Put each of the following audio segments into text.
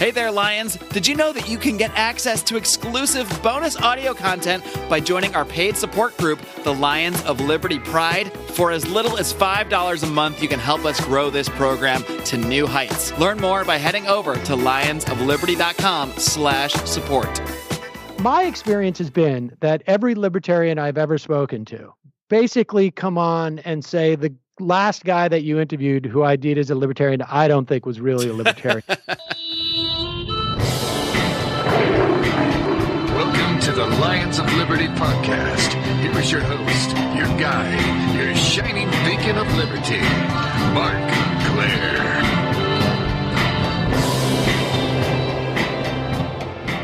Hey there, Lions! Did you know that you can get access to exclusive bonus audio content by joining our paid support group, the Lions of Liberty Pride? For as little as $5 a month, you can help us grow this program to new heights. Learn more by heading over to lionsofliberty.com/support. My experience has been that every libertarian I've ever spoken to basically come on and say the last guy that you interviewed who I did as a libertarian, I don't think was really a libertarian. Welcome to the Lions of Liberty podcast. Here is your host, your guide, your shining beacon of liberty, Marc Clair.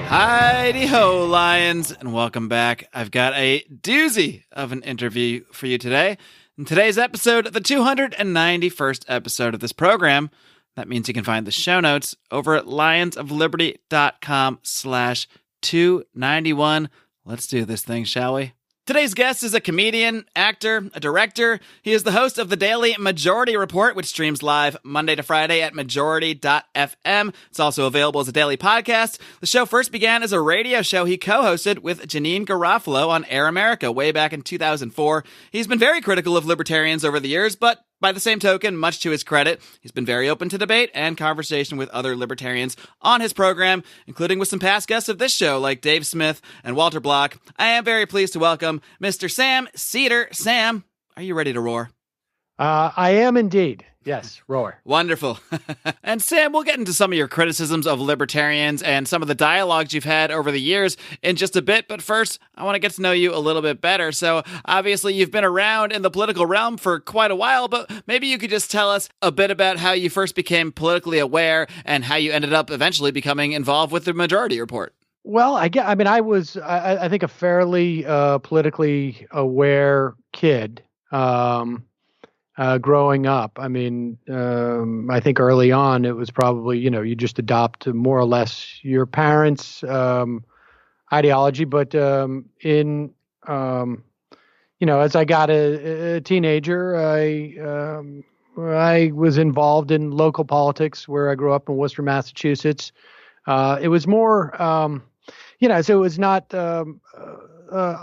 Hi-de-ho, Lions, and welcome back. I've got a doozy of an interview for you today. In today's episode, the 291st episode of this program. That means you can find the show notes over at lionsofliberty.com/291. Let's do this thing, shall we? Today's guest is a comedian, actor, a director. He is the host of the daily Majority Report, which streams live Monday to Friday at majority.fm. It's also available as a daily podcast. The show first began as a radio show he co-hosted with Janeane Garofalo on Air America way back in 2004. He's been very critical of libertarians over the years, but by the same token, much to his credit, he's been very open to debate and conversation with other libertarians on his program, including with some past guests of this show like Dave Smith and Walter Block. I am very pleased to welcome Mr. Sam Seder. Sam, are you ready to roar? I am indeed. Yes, roar. Wonderful. And Sam, we'll get into some of your criticisms of libertarians and some of the dialogues you've had over the years in just a bit. But first, I want to get to know you a little bit better. So obviously you've been around in the political realm for quite a while, but maybe you could just tell us a bit about how you first became politically aware and how you ended up eventually becoming involved with the Majority Report. Well, I was, I think, a fairly politically aware kid. Growing up, I think early on it was probably, you just adopt more or less your parents' ideology. But as I got a teenager, I was involved in local politics where I grew up in Worcester, Massachusetts. It was more, so it was not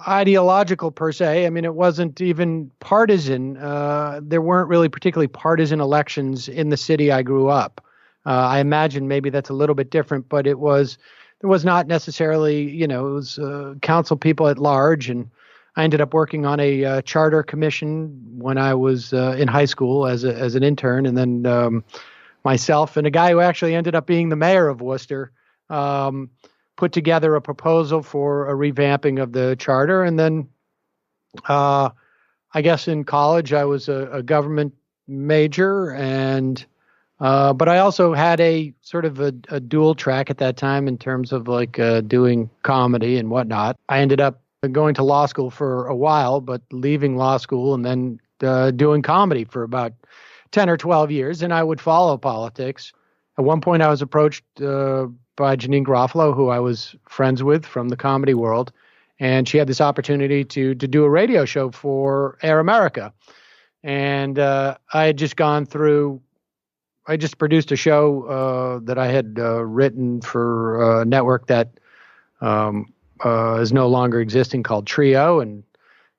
ideological per se. I mean, it wasn't even partisan. There weren't really particularly partisan elections in the city I grew up. I imagine maybe that's a little bit different, but there was not necessarily, it was council people at large. And I ended up working on a charter commission when I was in high school as an intern. And then myself and a guy who actually ended up being the mayor of Worcester put together a proposal for a revamping of the charter. And then I guess in college I was a government major, but I also had a sort of a dual track at that time in terms of like doing comedy and whatnot. I ended up going to law school for a while, but leaving law school and then doing comedy for about 10 or 12 years. And I would follow politics. At one point I was approached by Janeane Garofalo, who I was friends with from the comedy world. And she had this opportunity to do a radio show for Air America. And I had just I just produced a show that I had written for a network that is no longer existing called Trio, and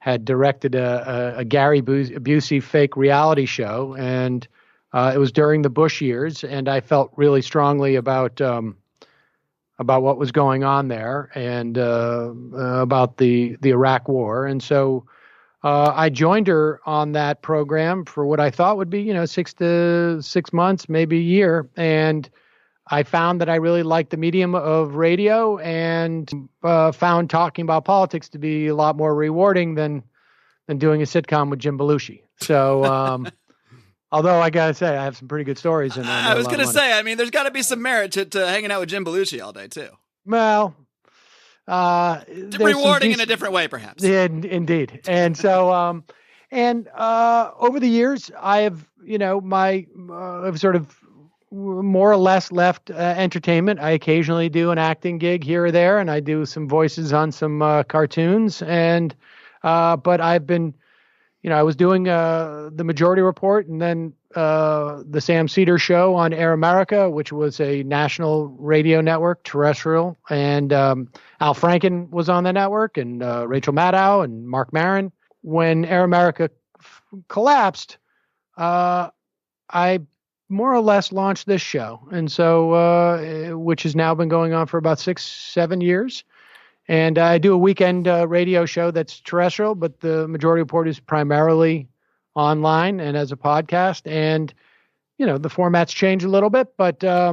had directed a Gary Busey fake reality show. And it was during the Bush years, and I felt really strongly about what was going on there and about the Iraq War. And so I joined her on that program for what I thought would be, 6 months, maybe a year. And I found that I really liked the medium of radio and found talking about politics to be a lot more rewarding than doing a sitcom with Jim Belushi. So although I got to say, I have some pretty good stories. And I was going to say, there's got to be some merit to hanging out with Jim Belushi all day, too. Well, rewarding in a different way, perhaps. Yeah, indeed. And so, over the years, I have, I've sort of more or less left entertainment. I occasionally do an acting gig here or there, and I do some voices on some cartoons. But I've been I was doing the Majority Report, and then the Sam Seder Show on Air America, which was a national radio network, terrestrial, and Al Franken was on the network, and Rachel Maddow and Mark Maron. When Air America collapsed, I more or less launched this show, and so which has now been going on for about 6-7 years. And I do a weekend radio show that's terrestrial, but the Majority Report is primarily online and as a podcast. And, the formats change a little bit, but I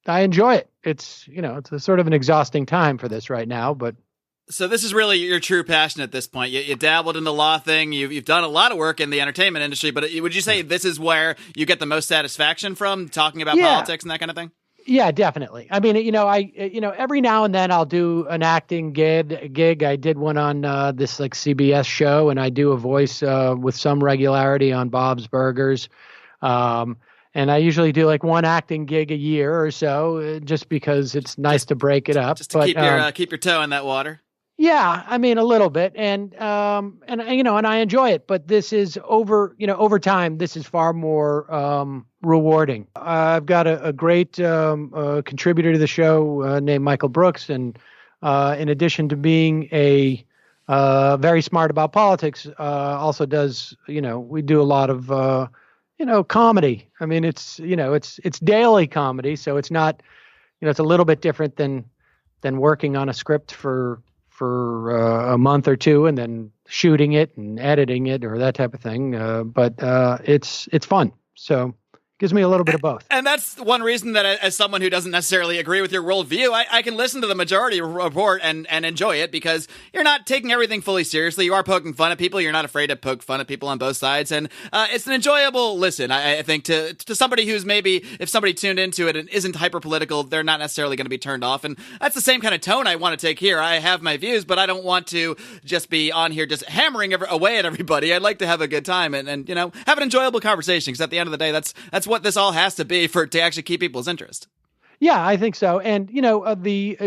enjoy it. It's a sort of an exhausting time for this right now, but. So this is really your true passion at this point. You dabbled in the law thing. You've done a lot of work in the entertainment industry, but would you say this is where you get the most satisfaction from, talking about politics and that kind of thing? Yeah, definitely. I mean, every now and then I'll do an acting gig. I did one on this CBS show, and I do a voice with some regularity on Bob's Burgers. And I usually do one acting gig a year or so, just because it's nice to break it up. Just to keep your toe in that water. Yeah, I mean, a little bit, and I enjoy it, but this is over time, this is far more rewarding. I've got a great contributor to the show named Michael Brooks, and in addition to being a very smart about politics, also does, we do a lot of comedy. I mean, it's daily comedy, so it's not, it's a little bit different than working on a script for a month or two and then shooting it and editing it or that type of thing. But it's fun. So it gives me a little bit of both. And that's one reason that as someone who doesn't necessarily agree with your worldview, I can listen to the Majority Report and enjoy it, because you're not taking everything fully seriously. You are poking fun at people. You're not afraid to poke fun at people on both sides. And it's an enjoyable listen, I think, to somebody who's maybe, if somebody tuned into it and isn't hyper political, they're not necessarily going to be turned off. And that's the same kind of tone I want to take here. I have my views, but I don't want to just be on here just hammering away at everybody. I'd like to have a good time and have an enjoyable conversation, because at the end of the day, that's what this all has to be to actually keep people's interest. Yeah, I think so. And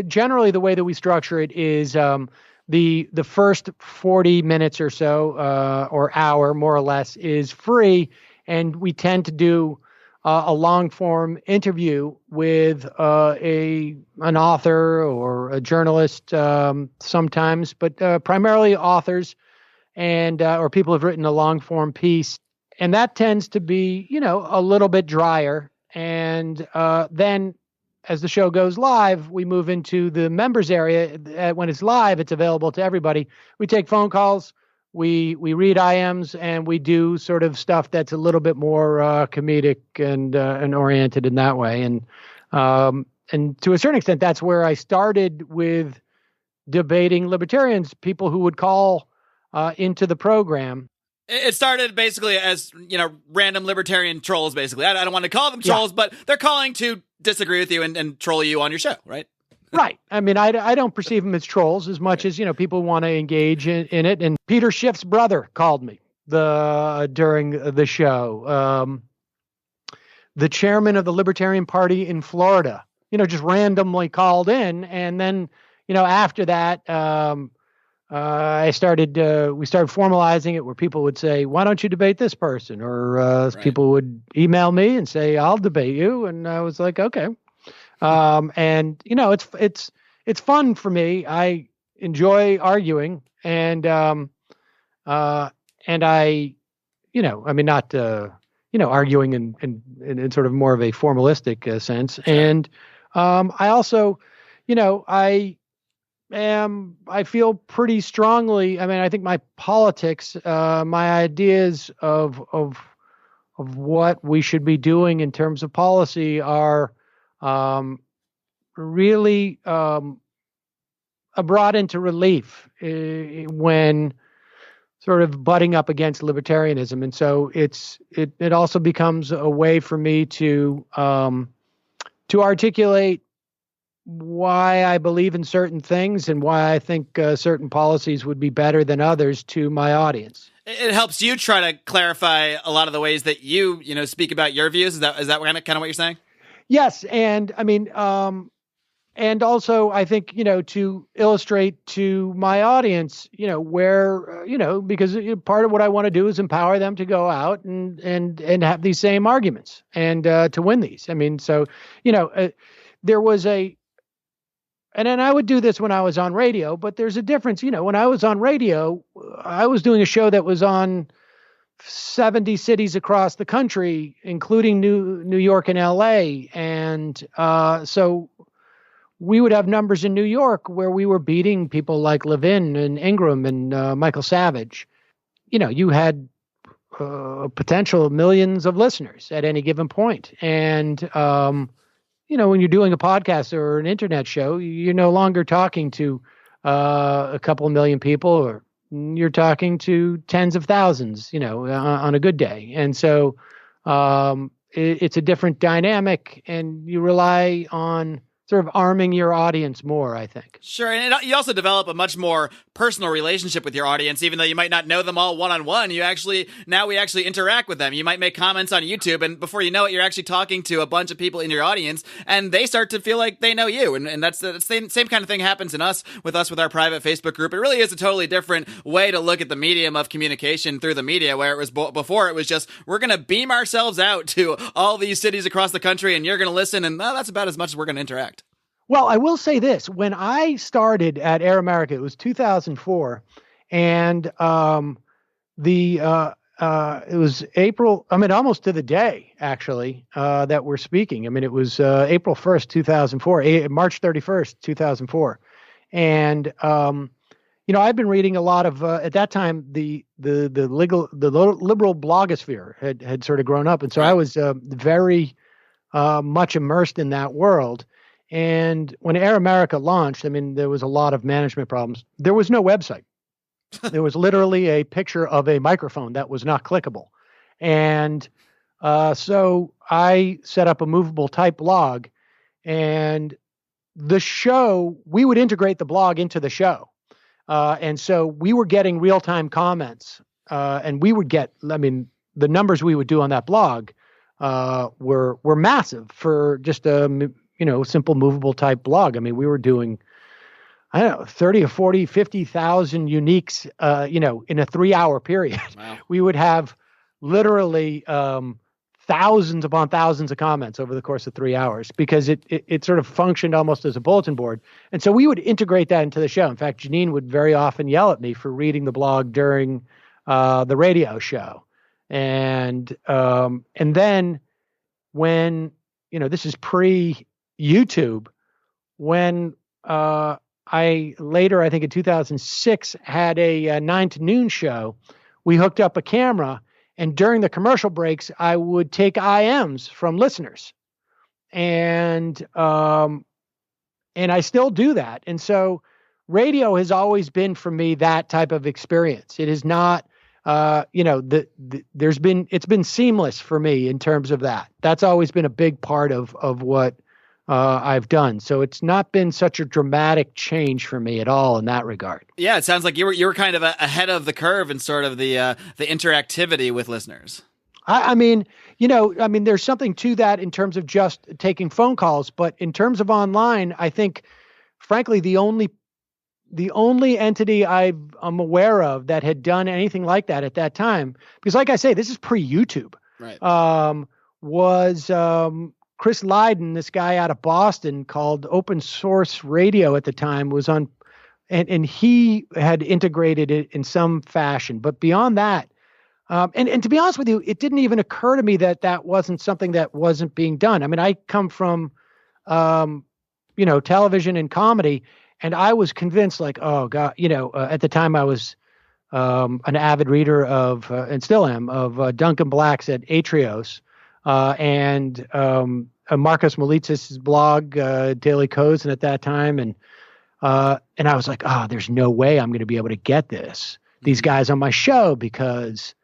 generally the way that we structure it is the first 40 minutes or so or hour, more or less, is free, and we tend to do a long form interview with an author or a journalist sometimes, but primarily authors and or people who've written a long form piece. And that tends to be, a little bit drier. And then as the show goes live, we move into the members area. When it's live, it's available to everybody. We take phone calls, we read IMs, and we do sort of stuff that's a little bit more comedic and oriented in that way. And to a certain extent, that's where I started with debating libertarians, people who would call into the program. It started basically as, random libertarian trolls, basically. I don't want to call them trolls, but they're calling to disagree with you and troll you on your show, right? Right. I mean, I don't perceive them as trolls as much as, people want to engage in it. And Peter Schiff's brother called me during the show. The chairman of the Libertarian Party in Florida, just randomly called in. And then, after that, we started formalizing it, where people would say, "Why don't you debate this person?" Or right. People would email me and say, "I'll debate you," and I was like, "Okay." And it's fun for me. I enjoy arguing, and I not arguing in sort of more of a formalistic sense, and I also, I feel pretty strongly. I mean, I think my politics, my ideas of what we should be doing in terms of policy are really brought into relief when sort of butting up against libertarianism, and so it also becomes a way for me to articulate why I believe in certain things and why I think certain policies would be better than others to my audience. It helps you try to clarify a lot of the ways that you speak about your views. Is that kind of what you're saying? Yes, and I mean, and also I think, to illustrate to my audience, where, because part of what I want to do is empower them to go out and have these same arguments and to win these. I mean, so, there was and then I would do this when I was on radio, but there's a difference. When I was on radio, I was doing a show that was on 70 cities across the country, including New York and LA. And so we would have numbers in New York where we were beating people like Levin and Ingram and Michael Savage. You had potential of millions of listeners at any given point. And, when you're doing a podcast or an internet show, you're no longer talking to a couple of million people, or you're talking to tens of thousands, on a good day. And so it's a different dynamic, and you rely on sort of arming your audience more, I think. Sure, and you also develop a much more personal relationship with your audience, even though you might not know them all one-on-one. We actually interact with them. You might make comments on YouTube, and before you know it, you're actually talking to a bunch of people in your audience, and they start to feel like they know you. And that's the same kind of thing happens with our private Facebook group. It really is a totally different way to look at the medium of communication through the media, where it was before it was just, we're going to beam ourselves out to all these cities across the country, and you're going to listen, and that's about as much as we're going to interact. Well, I will say this. When I started at Air America, it was 2004, and it was April, almost to the day, actually, that we're speaking. It was April 1st, 2004, March 31st, 2004. And, I've been reading a lot of, at that time, the liberal blogosphere had sort of grown up. And so I was very much immersed in that world. And when Air America launched, there was a lot of management problems. There was no website. There was literally a picture of a microphone that was not clickable. And so I set up a movable type blog, and the show, we would integrate the blog into the show. And so we were getting real-time comments, and we would get, the numbers we would do on that blog were massive for just a simple movable type blog. We were doing, 30 or 40, 50,000 uniques, in a 3-hour period. Wow. We would have literally thousands upon thousands of comments over the course of 3 hours, because it sort of functioned almost as a bulletin board. And so we would integrate that into the show. In fact, Janeane would very often yell at me for reading the blog during the radio show. And then when, this is pre-YouTube, when I later, I think in 2006, had a 9 to noon show, we hooked up a camera, and during the commercial breaks, I would take IMs from listeners. And I still do that. And so radio has always been for me that type of experience. It is not, it's been seamless for me in terms of that. That's always been a big part of what I've done. So it's not been such a dramatic change for me at all in that regard. Yeah, it sounds like you were kind of ahead of the curve in sort of the interactivity with listeners. There's something to that in terms of just taking phone calls, but in terms of online, I think, frankly, the only entity I'm aware of that had done anything like that at that time, because like I say, this is pre-YouTube, right? Was Chris Lydon, this guy out of Boston called Open Source Radio at the time, was on, and he had integrated it in some fashion. But beyond that, and to be honest with you, it didn't even occur to me that wasn't something that wasn't being done. I come from, television and comedy, and I was convinced, like, oh God, at the time I was an avid reader of, and still am, of Duncan Black's at Atrios. And Marcus Molitzis' blog, Daily Codes, and at that time, and I was like, there's no way I'm going to be able to get these guys on my show, because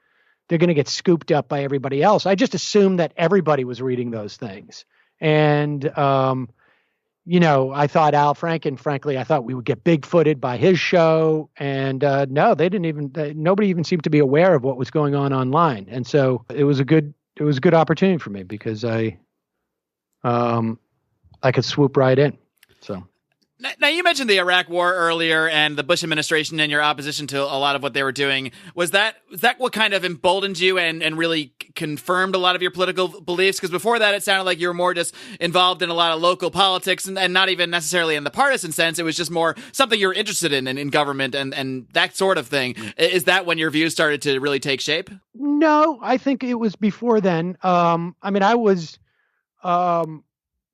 they're going to get scooped up by everybody else. I just assumed that everybody was reading those things, and I thought Al Franken, frankly, I thought we would get big-footed by his show, and no, they didn't even. Nobody even seemed to be aware of what was going on online, and so it was a good opportunity for me, because I could swoop right in. So. Now, you mentioned the Iraq War earlier and the Bush administration and your opposition to a lot of what they were doing. Was that what kind of emboldened you and really confirmed a lot of your political beliefs? Because before that, it sounded like you were more just involved in a lot of local politics and not even necessarily in the partisan sense. It was just more something you were interested in government and that sort of thing. Is that when your views started to really take shape? No, I think it was before then. I was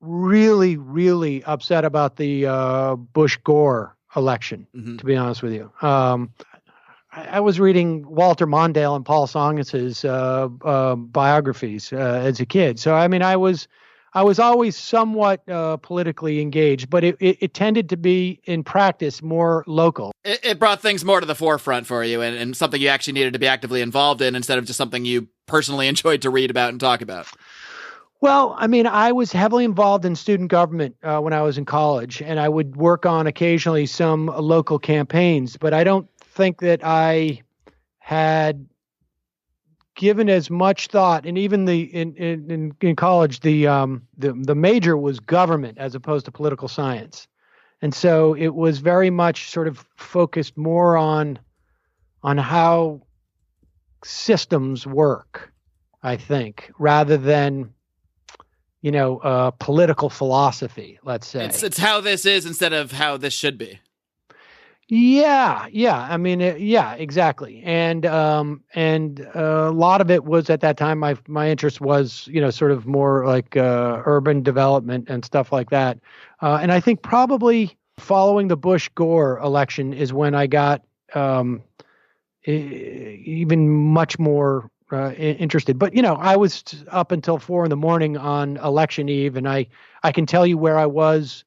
really, really upset about the Bush-Gore election, to be honest with you. I was reading Walter Mondale and Paul Songens's biographies as a kid. So, I was always somewhat politically engaged, but it tended to be, in practice, more local. It brought things more to the forefront for you and something you actually needed to be actively involved in instead of just something you personally enjoyed to read about and talk about. Well, I was heavily involved in student government when I was in college, and I would work on occasionally some local campaigns, but I don't think that I had given as much thought. And even in college, the major was government as opposed to political science, and so it was very much sort of focused more on how systems work, I think, rather than political philosophy, let's say. It's how this is instead of how this should be. Yeah. Yeah, exactly. And a lot of it was at that time, my interest was, sort of more like urban development and stuff like that. And I think probably following the Bush-Gore election is when I got even much more interested. But, I was up until 4 a.m. on election eve, and I can tell you where I was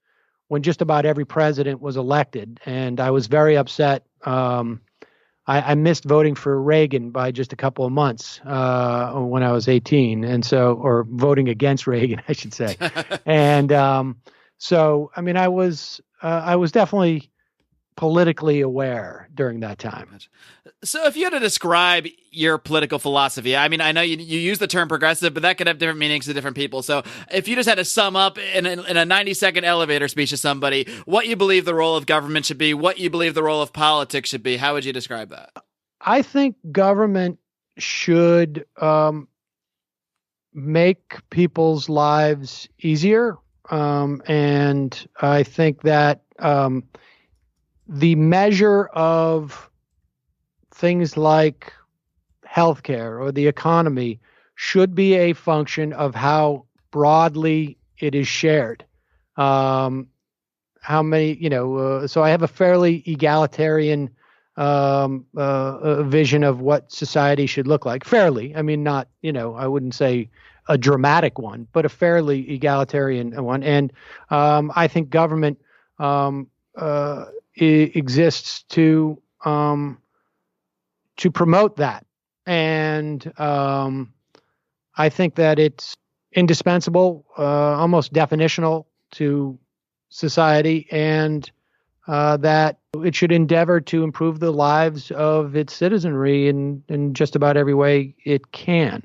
when just about every president was elected. And I was very upset. I missed voting for Reagan by just a couple of months when I was 18. And so, or voting against Reagan, I should say. And so, I was definitely politically aware during that time. So if you had to describe your political philosophy, I know you use the term progressive, but that could have different meanings to different people. So if you just had to sum up in a 90-second elevator speech to somebody, what you believe the role of government should be, what you believe the role of politics should be, how would you describe that? I think government should make people's lives easier. And I think that the measure of things like healthcare or the economy should be a function of how broadly it is shared. How many, so I have a fairly egalitarian vision of what society should look like. Fairly, not, I wouldn't say a dramatic one, but a fairly egalitarian one. And I think government exists to promote that. And I think that it's indispensable, almost definitional to society, and that it should endeavor to improve the lives of its citizenry in just about every way it can.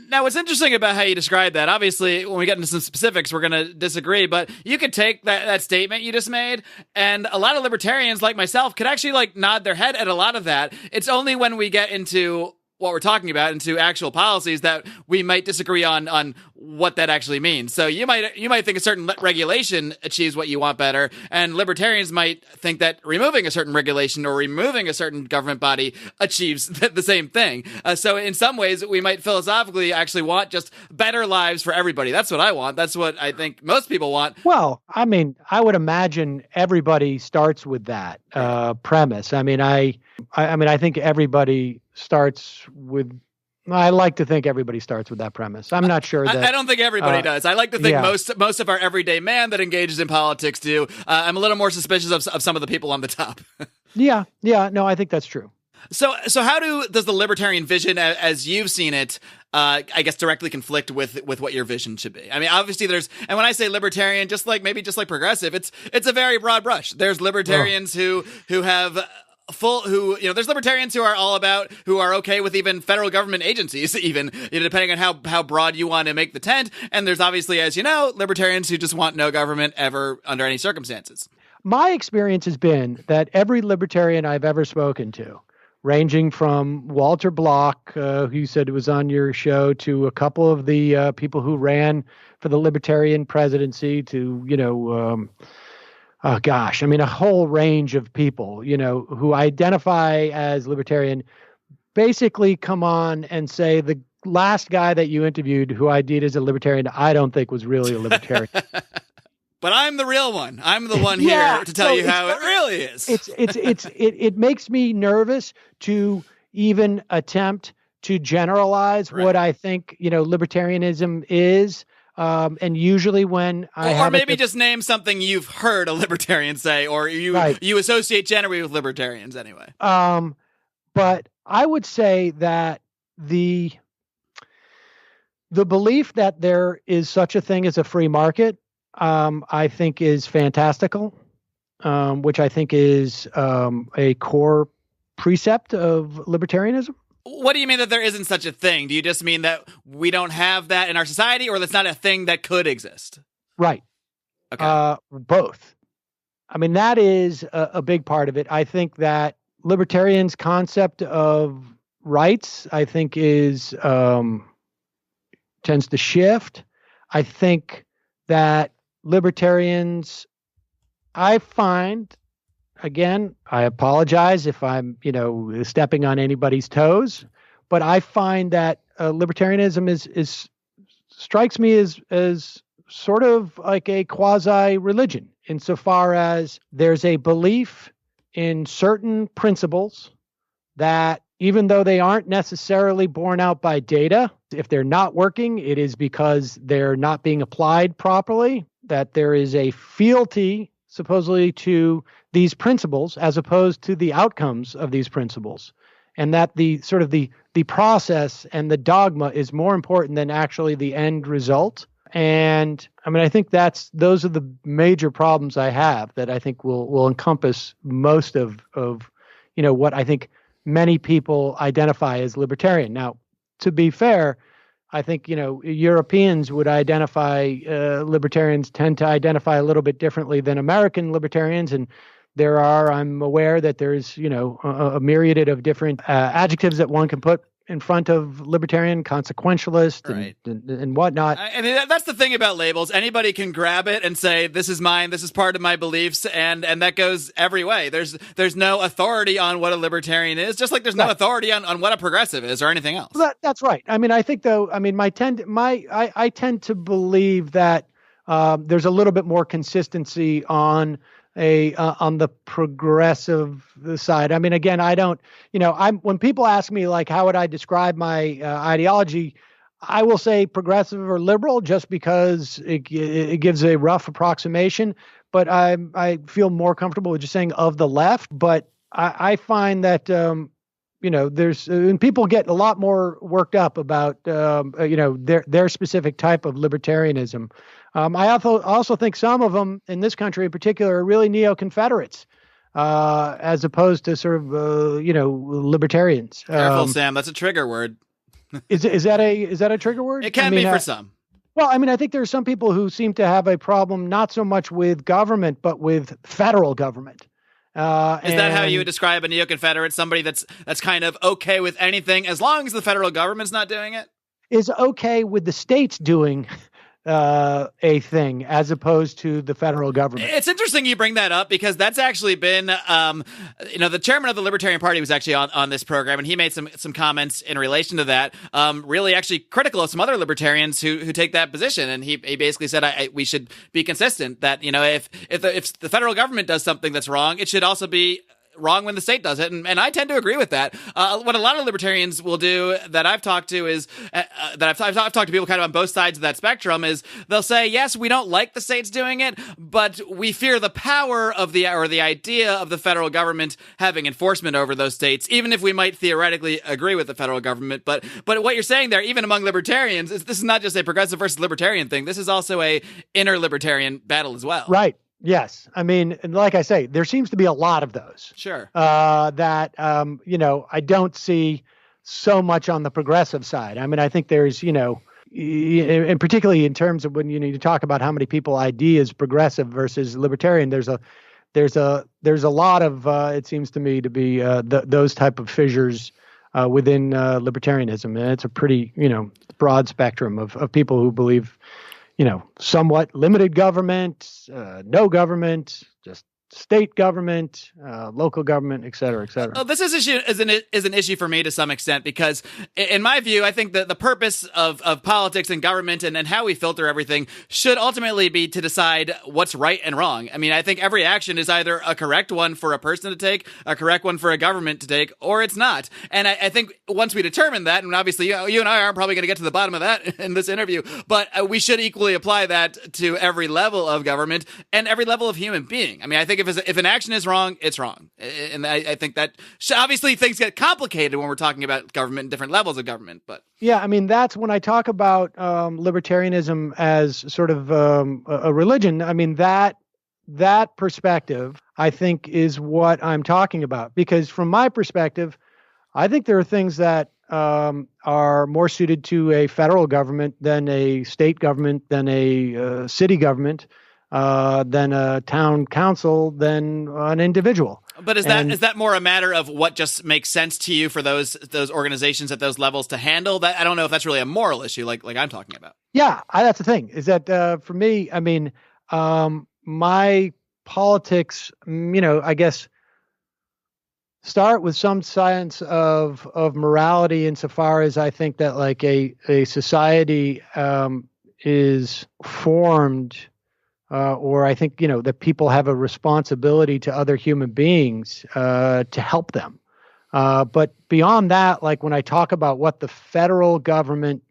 Now, what's interesting about how you describe that, obviously, when we get into some specifics, we're going to disagree, but you could take that statement you just made, and a lot of libertarians like myself could actually nod their head at a lot of that. It's only when we get into what we're talking about, into actual policies, that we might disagree on what that actually means. So you might think a certain regulation achieves what you want better, and libertarians might think that removing a certain regulation or removing a certain government body achieves the same thing. So in some ways, we might philosophically actually want just better lives for everybody. That's what I want. That's what I think most people want. Well, I would imagine everybody starts with that premise. I think everybody starts with. I like to think everybody starts with that premise. I'm not sure that. I don't think everybody does. I like to think most of our everyday man that engages in politics do. I'm a little more suspicious of some of the people on the top. Yeah. No, I think that's true. So how does the libertarian vision, as you've seen it, I guess directly conflict with what your vision should be? Obviously and when I say libertarian, just like progressive, it's a very broad brush. There's libertarians who have there's libertarians who are okay with even federal government agencies, even, depending on how broad you want to make the tent. And there's obviously, as you know, libertarians who just want no government ever under any circumstances. My experience has been that every libertarian I've ever spoken to, ranging from Walter Block, who you said was on your show, to a couple of the people who ran for the libertarian presidency, to, a whole range of people, who identify as libertarian, basically come on and say the last guy that you interviewed who ID'd as a libertarian, I don't think was really a libertarian. But I'm the real one. I'm the one here to tell you how it really is. It makes me nervous to even attempt to generalize what I think, libertarianism is. And usually when or maybe just name something you've heard a libertarian say, or you associate generally with libertarians anyway. But I would say that the belief that there is such a thing as a free market, I think is fantastical, which I think is a core precept of libertarianism. What do you mean that there isn't such a thing? Do you just mean that we don't have that in our society, or that's not a thing that could exist? Right. Okay. Both. I mean, that is a big part of it. I think that libertarians' concept of rights, I think, tends to shift. I think that libertarians, I find, again, I apologize if I'm, stepping on anybody's toes, but I find that libertarianism strikes me as sort of like a quasi-religion, insofar as there's a belief in certain principles that, even though they aren't necessarily borne out by data, if they're not working, it is because they're not being applied properly, that there is a fealty supposedly to these principles as opposed to the outcomes of these principles, and that the process and the dogma is more important than actually the end result. And I think those are the major problems I have that I think will encompass most of what I think many people identify as libertarian. Now, to be fair, I think, Europeans would identify, libertarians tend to identify a little bit differently than American libertarians. And I'm aware that there's, a myriad of different adjectives that one can put in front of libertarian, consequentialist, right, and whatnot. And that's the thing about labels. Anybody can grab it and say, this is mine, this is part of my beliefs, and that goes every way. There's no authority on what a libertarian is, just like there's no authority on what a progressive is or anything else. That's right. I think, though, I tend to believe that there's a little bit more consistency on the progressive side. Again, I don't, when people ask me, like, how would I describe my ideology, I will say progressive or liberal just because it gives a rough approximation, but I feel more comfortable with just saying of the left. But I find that, and people get a lot more worked up about, their specific type of libertarianism. I also think some of them in this country in particular are really neo-Confederates, as opposed to sort of, libertarians. Careful, Sam. That's a trigger word. Is that a trigger word? It can be for some. Well, I think there are some people who seem to have a problem, not so much with government, but with federal government. Is that how you would describe a neo-Confederate? Somebody that's kind of okay with anything as long as the federal government's not doing it? Is okay with the states doing a thing as opposed to the federal government. It's interesting you bring that up because that's actually been, the chairman of the Libertarian Party was actually on this program, and he made some comments in relation to that, really actually critical of some other libertarians who take that position. And he basically said we should be consistent that, if the federal government does something that's wrong, it should also be wrong when the state does it, and I tend to agree with that. What a lot of libertarians will do that I've talked to is that I've talked to people kind of on both sides of that spectrum is they'll say, yes, we don't like the states doing it, but we fear the power of the idea of the federal government having enforcement over those states, even if we might theoretically agree with the federal government. But what you're saying there, even among libertarians, this is not just a progressive versus libertarian thing. This is also a inner libertarian battle as well. Right. Yes. I mean, and like I say, there seems to be a lot of those. Sure. That, I don't see so much on the progressive side. I mean, I think there's, and particularly in terms of when you talk about how many people ID as progressive versus libertarian, there's a lot of, it seems to me to be those type of fissures within libertarianism. And it's a pretty, broad spectrum of people who believe, somewhat limited government, no government, just state government, local government, et cetera, et cetera. Oh, this is an issue for me to some extent, because in my view, I think that the purpose of politics and government and how we filter everything should ultimately be to decide what's right and wrong. I mean, I think every action is either a correct one for a person to take, a correct one for a government to take, or it's not. And I think once we determine that, and obviously you and I aren't probably going to get to the bottom of that in this interview, but we should equally apply that to every level of government and every level of human being. I mean, I think if an action is wrong, it's wrong. And I think that obviously things get complicated when we're talking about government and different levels of government. But yeah, I mean, that's when I talk about libertarianism as sort of a religion. I mean, that perspective, I think, is what I'm talking about. Because from my perspective, I think there are things that are more suited to a federal government than a state government, than a city government, than a town council, than an individual. But is that more a matter of what just makes sense to you for those organizations at those levels to handle? That I don't know if that's really a moral issue like I'm talking about. Yeah, that's the thing. Is that for me? I mean, my politics, I guess, start with some sense of morality, insofar as I think that like a society is formed. Or I think, that people have a responsibility to other human beings to help them. But beyond that, like when I talk about what the federal government,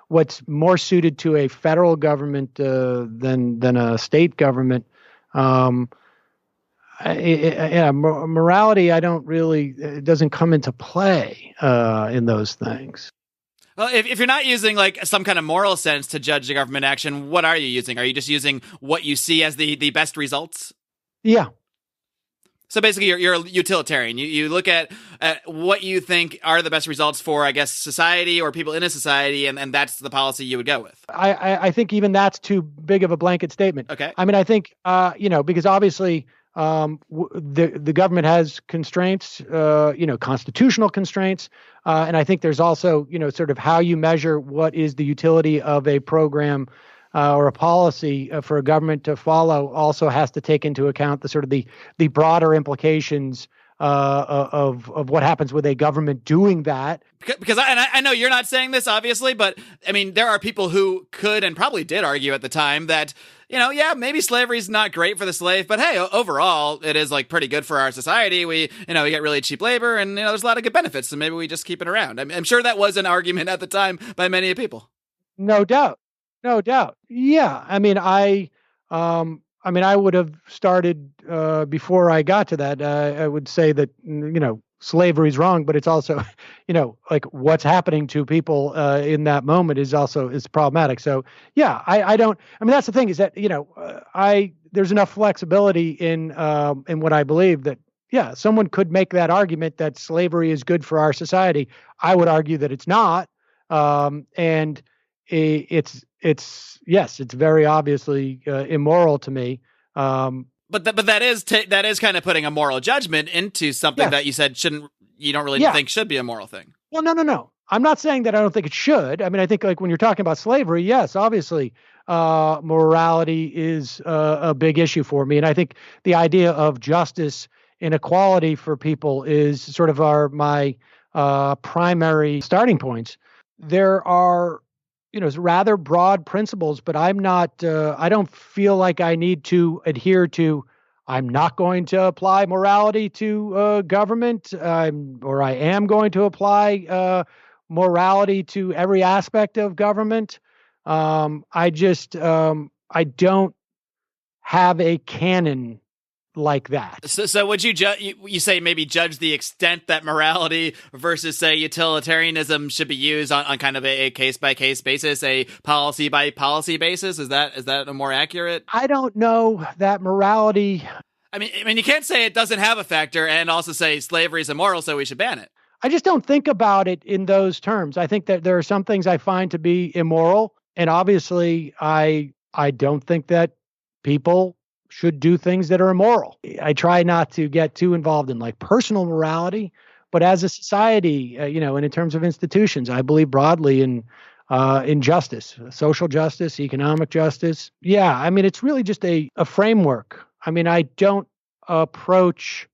what's more suited to a federal government than a state government, morality, I don't really, it doesn't come into play in those things. Well, if you're not using like some kind of moral sense to judge the government action, what are you using? Are you just using what you see as the best results? Yeah. So basically, you're a utilitarian. You look at what you think are the best results for, I guess, society or people in a society, and that's the policy you would go with. I think even that's too big of a blanket statement. Okay. I mean, I think, because obviously the government has constraints, constitutional constraints. And I think there's also, sort of how you measure what is the utility of a program or a policy for a government to follow also has to take into account the sort of the broader implications of what happens with a government doing that. Because I know you're not saying this, obviously, but I mean, there are people who could and probably did argue at the time that, maybe slavery is not great for the slave, but hey, overall, it is like pretty good for our society. We get really cheap labor and, there's a lot of good benefits. So maybe we just keep it around. I'm sure that was an argument at the time by many people. No doubt. Yeah. I mean, I would have started before I got to that. I would say that, slavery is wrong, but it's also, like what's happening to people in that moment is problematic. So, yeah, that's the thing is that, there's enough flexibility in what I believe that, yeah, someone could make that argument that slavery is good for our society. I would argue that it's not. And it's very obviously immoral to me. But that is kind of putting a moral judgment into something that you said you don't really think should be a moral thing. Well, no. I'm not saying that I don't think it should. I mean, I think like when you're talking about slavery, yes, obviously, morality is a big issue for me. And I think the idea of justice and equality for people is sort of my primary starting points. There are, rather broad principles, but I'm not, I don't feel like I need to adhere to, I'm not going to apply morality to government, I am going to apply morality to every aspect of government. I don't have a canon like that. So would you say maybe judge the extent that morality versus, say, utilitarianism should be used on kind of a case-by-case basis, a policy-by-policy basis? Is that a more accurate? I don't know that morality. I mean, you can't say it doesn't have a factor and also say slavery is immoral, so we should ban it. I just don't think about it in those terms. I think that there are some things I find to be immoral, and obviously I don't think that people should do things that are immoral. I try not to get too involved in like personal morality, but as a society, and in terms of institutions, I believe broadly in justice, social justice, economic justice. Yeah, I mean, it's really just a framework. I mean, I don't approach.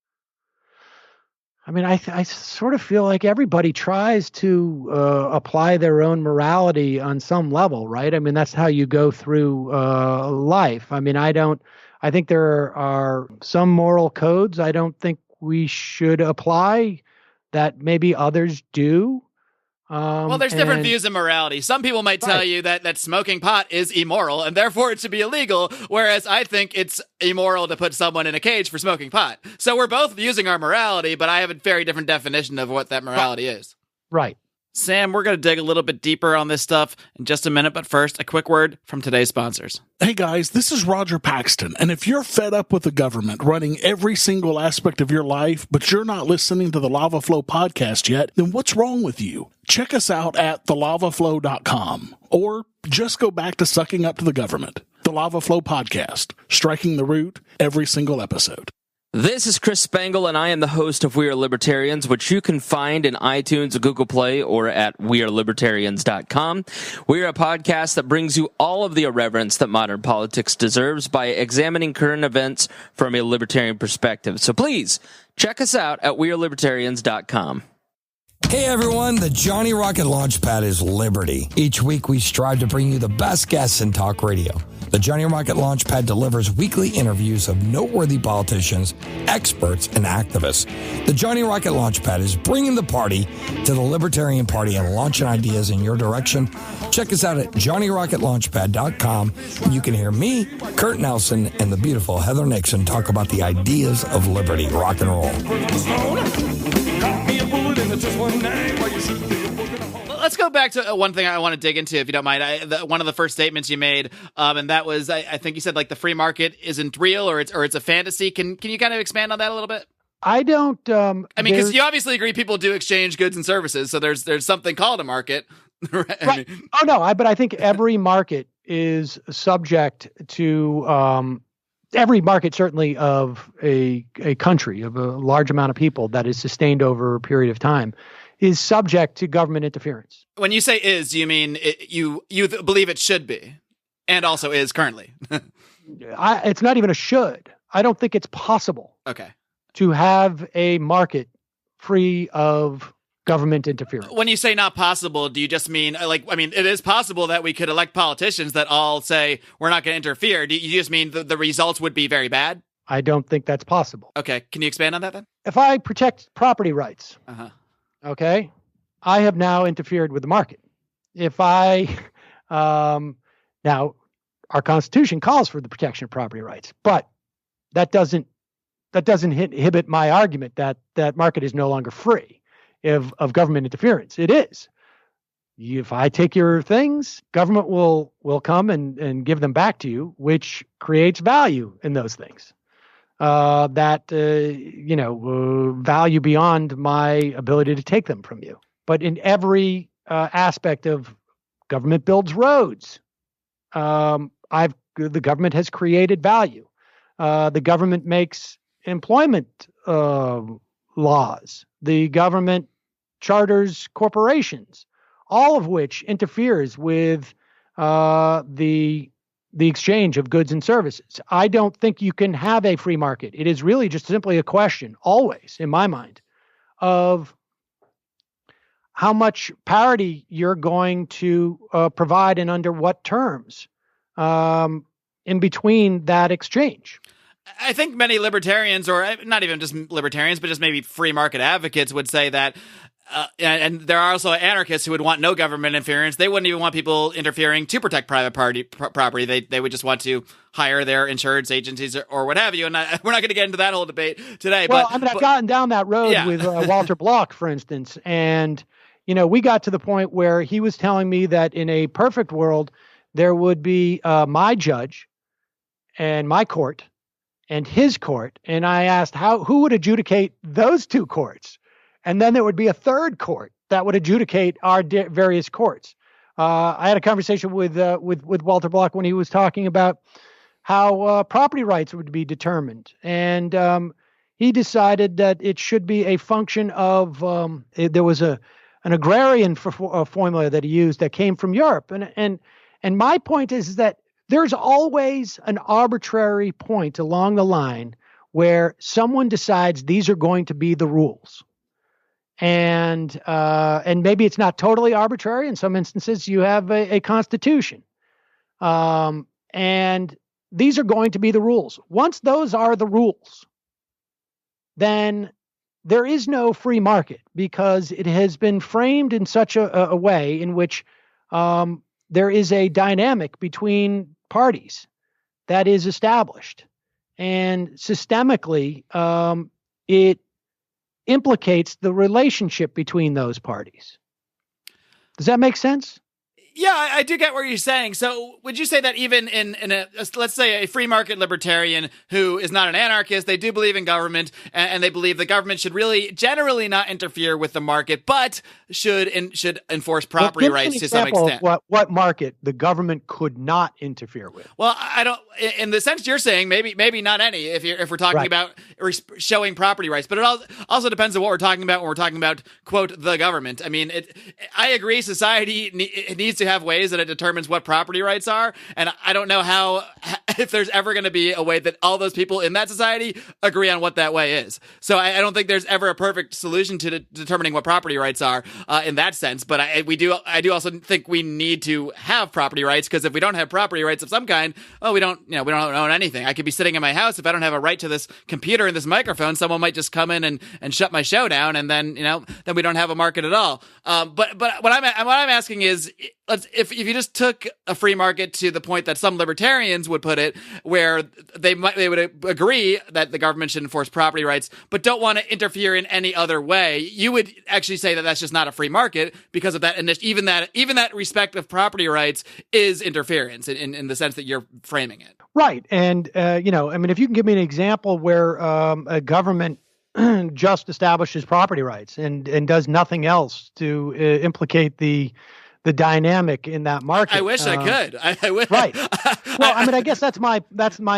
I mean, I sort of feel like everybody tries to apply their own morality on some level, right? I mean, that's how you go through life. I mean, I think there are some moral codes I don't think we should apply that maybe others do. Well, there's different views of morality. Some people might tell you that smoking pot is immoral and therefore it should be illegal, whereas I think it's immoral to put someone in a cage for smoking pot. So we're both using our morality, but I have a very different definition of what that morality is. Right. Sam, we're going to dig a little bit deeper on this stuff in just a minute, but first, a quick word from today's sponsors. Hey guys, this is Roger Paxton, and if you're fed up with the government running every single aspect of your life, but you're not listening to the Lava Flow podcast yet, then what's wrong with you? Check us out at thelavaflow.com, or just go back to sucking up to the government. The Lava Flow podcast, striking the root every single episode. This is Chris Spangle, and I am the host of We Are Libertarians, which you can find in iTunes, Google Play, or at wearelibertarians.com. We are a podcast that brings you all of the irreverence that modern politics deserves by examining current events from a libertarian perspective. So please, check us out at wearelibertarians.com. Hey everyone, the Johnny Rocket Launchpad is Liberty. Each week we strive to bring you the best guests in talk radio. The Johnny Rocket Launchpad delivers weekly interviews of noteworthy politicians, experts, and activists. The Johnny Rocket Launchpad is bringing the party to the Libertarian Party and launching ideas in your direction. Check us out at johnnyrocketlaunchpad.com, and you can hear me, Kurt Nelson, and the beautiful Heather Nixon talk about the ideas of liberty, rock and roll. Let's go back to one thing I want to dig into, if you don't mind. One of the first statements you made, and that was, I think you said, like, the free market isn't real, or it's a fantasy. Can you kind of expand on that a little bit? I don't. I mean, because you obviously agree people do exchange goods and services, so there's something called a market, right? Right. Oh no, but I think every market is subject to. Every market, certainly of a country, of a large amount of people that is sustained over a period of time, is subject to government interference. When you say is, you mean you believe it should be, and also is currently. It's not even a should. I don't think it's possible. Okay. To have a market free of government interference. When you say not possible, do you just mean, it is possible that we could elect politicians that all say we're not going to interfere. Do you just mean the results would be very bad? I don't think that's possible. Okay. Can you expand on that then? If I protect property rights, okay, I have now interfered with the market. If I, now our Constitution calls for the protection of property rights, but that doesn't inhibit my argument that market is no longer free of government interference. It is. If I take your things, government will come and give them back to you, which creates value in those things. Value beyond my ability to take them from you. But in every aspect of government builds roads, the government has created value. The government makes employment laws. The government charters corporations, all of which interferes with the exchange of goods and services. I don't think you can have a free market. It is really just simply a question, always, in my mind, of how much parity you're going to provide and under what terms in between that exchange. I think many libertarians, or not even just libertarians, but just maybe free market advocates, would say that and there are also anarchists who would want no government interference. They wouldn't even want people interfering to protect private property. They would just want to hire their insurance agencies or what have you. And we're not going to get into that whole debate today. Well, I've gotten down that road with Walter Block, for instance. And, we got to the point where he was telling me that in a perfect world, there would be my judge and my court and his court. And I asked who would adjudicate those two courts? And then there would be a third court that would adjudicate our various courts. I had a conversation with Walter Block when he was talking about how property rights would be determined, and he decided that it should be a function of. There was an agrarian formula that he used that came from Europe, and my point is that there's always an arbitrary point along the line where someone decides these are going to be the rules. And maybe it's not totally arbitrary. In some instances, you have a constitution. And these are going to be the rules. Once those are the rules, then there is no free market because it has been framed in such a way in which there is a dynamic between parties that is established. And systemically, it implicates the relationship between those parties. Does that make sense? Yeah, I do get what you're saying. So would you say that even in a let's say a free market libertarian who is not an anarchist, they do believe in government and they believe the government should really generally not interfere with the market, but should enforce property rights to some extent? What market the government could not interfere with? Well, I don't, in the sense you're saying, maybe not any, if we're talking about showing property rights, but it also depends on what we're talking about when we're talking about, quote, the government. I mean, I agree society it needs to have ways that it determines what property rights are, and I don't know how, if there's ever going to be a way that all those people in that society agree on what that way is. So I don't think there's ever a perfect solution to determining what property rights are in that sense, but I do also think we need to have property rights, because if we don't have property rights of some kind, we don't own anything. I could be sitting in my house, if I don't have a right to this computer and this microphone, someone might just come in and shut my show down, and then then we don't have a market at all. But what I'm asking is, if you just took a free market to the point that some libertarians would put it, where they would agree that the government should enforce property rights, but don't want to interfere in any other way, you would actually say that that's just not a free market because of that. And even that respect of property rights is interference in the sense that you're framing it. Right. And, if you can give me an example where a government just establishes property rights and does nothing else to implicate the dynamic in that market. I wish I could. I wish. Right. Well, I guess that's my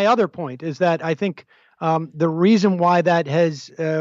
other point, is that I think the reason why that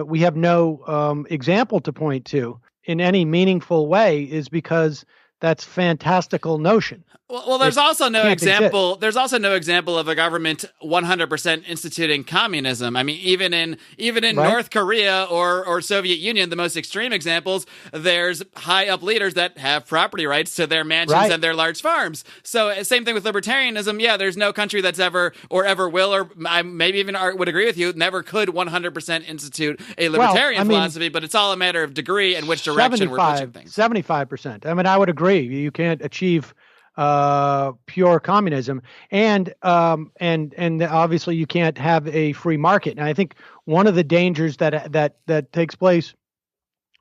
we have no example to point to in any meaningful way is because that's fantastical notion. Well, there's also no example. There's also no example of a government 100% instituting communism. I mean, even in right? North Korea or Soviet Union, the most extreme examples, there's high up leaders that have property rights to their mansions and their large farms. So same thing with libertarianism. Yeah, there's no country that's ever will, or maybe even would agree with you, never could 100% institute a libertarian philosophy. But it's all a matter of degrry and which direction we're pushing things. 75%. I would agree. You can't achieve pure communism, and obviously you can't have a free market. And I think one of the dangers that takes place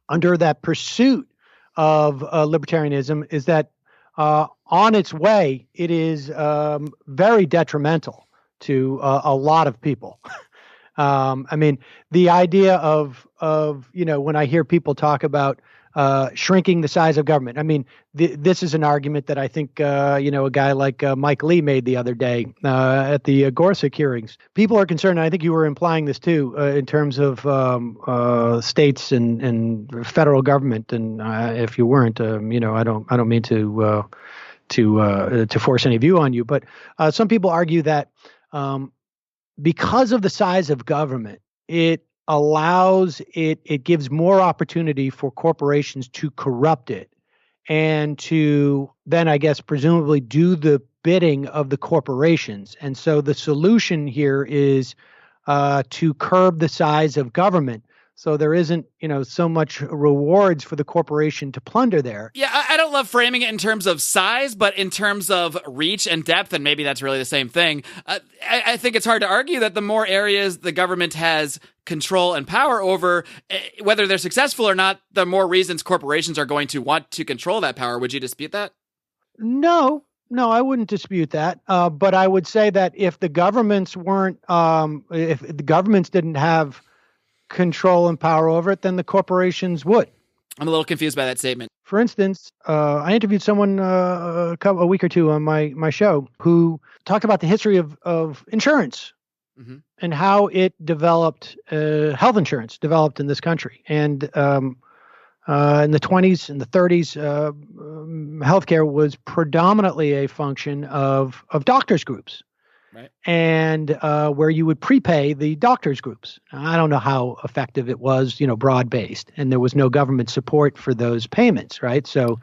under that pursuit of libertarianism is that on its way it is very detrimental to a lot of people. The idea of when I hear people talk about shrinking the size of government. This is an argument that I think, a guy like Mike Lee made the other day at the Gorsuch hearings. People are concerned, and I think you were implying this too, in terms of states and federal government. And if you weren't, I don't mean to force any view on you, but some people argue that because of the size of government, it gives more opportunity for corporations to corrupt it and to then, I guess, presumably do the bidding of the corporations. And so the solution here is to curb the size of government So there isn't, so much rewards for the corporation to plunder there. Yeah, I don't love framing it in terms of size, but in terms of reach and depth, and maybe that's really the same thing. I think it's hard to argue that the more areas the government has control and power over, whether they're successful or not, the more reasons corporations are going to want to control that power. Would you dispute that? No, I wouldn't dispute that. But I would say that if the governments if the governments didn't have control and power over it, then the corporations would. I'm a little confused by that statement. For instance, I interviewed someone a week or two on my show who talked about the history of insurance and how it developed, health insurance developed in this country. And in the 20s and the 30s, healthcare was predominantly a function of doctors' groups. Right. And where you would prepay the doctors' groups. I don't know how effective it was, broad-based, and there was no government support for those payments, right? So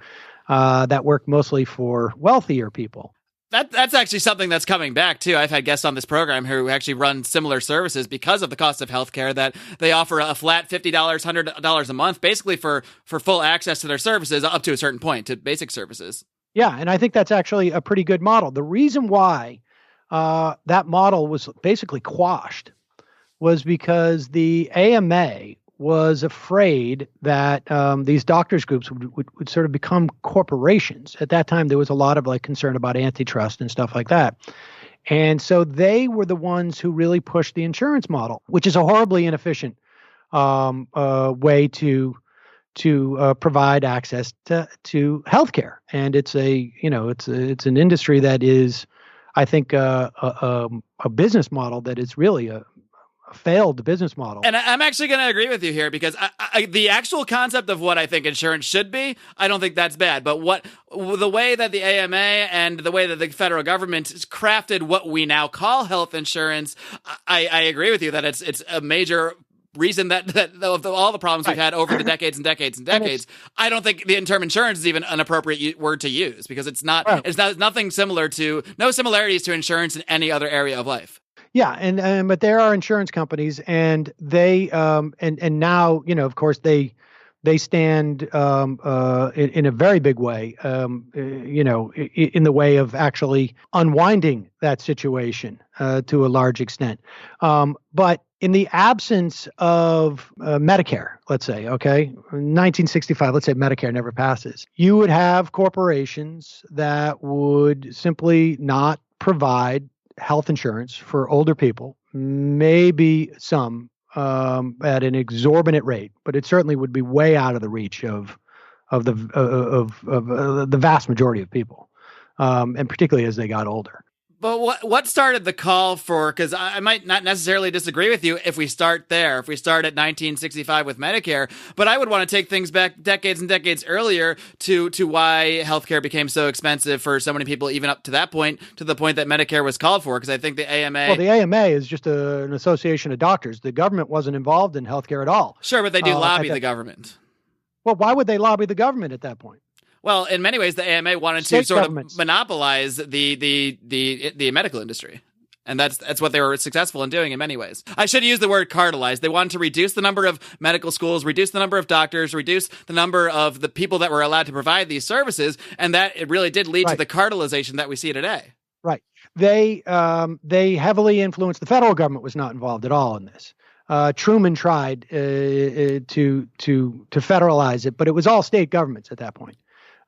that worked mostly for wealthier people. That's actually something that's coming back, too. I've had guests on this program who actually run similar services because of the cost of healthcare, that they offer a flat $50, $100 a month, basically for full access to their services up to a certain point, to basic services. Yeah, and I think that's actually a pretty good model. The reason why that model was basically quashed was because the AMA was afraid that these doctors groups would sort of become corporations. At that time, there was a lot of concern about antitrust and stuff like that. And so they were the ones who really pushed the insurance model, which is a horribly inefficient way to provide access to healthcare. And it's it's an industry that is, I think, a business model that is really a failed business model. And I'm actually going to agree with you here, because the actual concept of what I think insurance should be, I don't think that's bad. But the way that the AMA and the way that the federal government has crafted what we now call health insurance, I agree with you that it's a major reason that of all the problems we've had over the decades and decades and decades, I don't think the term insurance is even an appropriate word to use, because it's not. Right. It's nothing similar to, no similarities to insurance in any other area of life. Yeah, and but there are insurance companies, and they and now, of course, they stand in a very big way, in the way of actually unwinding that situation to a large extent. But in the absence of Medicare, let's say, 1965, let's say Medicare never passes, you would have corporations that would simply not provide health insurance for older people, maybe some at an exorbitant rate, but it certainly would be way out of the reach of the vast majority of people, and particularly as they got older. But what started the call for, because I might not necessarily disagree with you if we start there, if we start at 1965 with Medicare, but I would want to take things back decades and decades earlier to why healthcare became so expensive for so many people, even up to that point, to the point that Medicare was called for, because I think the AMA... Well, the AMA is just an association of doctors. The government wasn't involved in healthcare at all. Sure, but they do lobby the government. Well, why would they lobby the government at that point? Well, in many ways, the AMA wanted to sort of monopolize the medical industry. And that's what they were successful in doing in many ways. I should use the word cartelize. They wanted to reduce the number of medical schools, reduce the number of doctors, reduce the number of the people that were allowed to provide these services. And that it really did lead to the cartelization that we see today. Right. They heavily influenced. The federal government was not involved at all in this. Truman tried to federalize it, but it was all state governments at that point.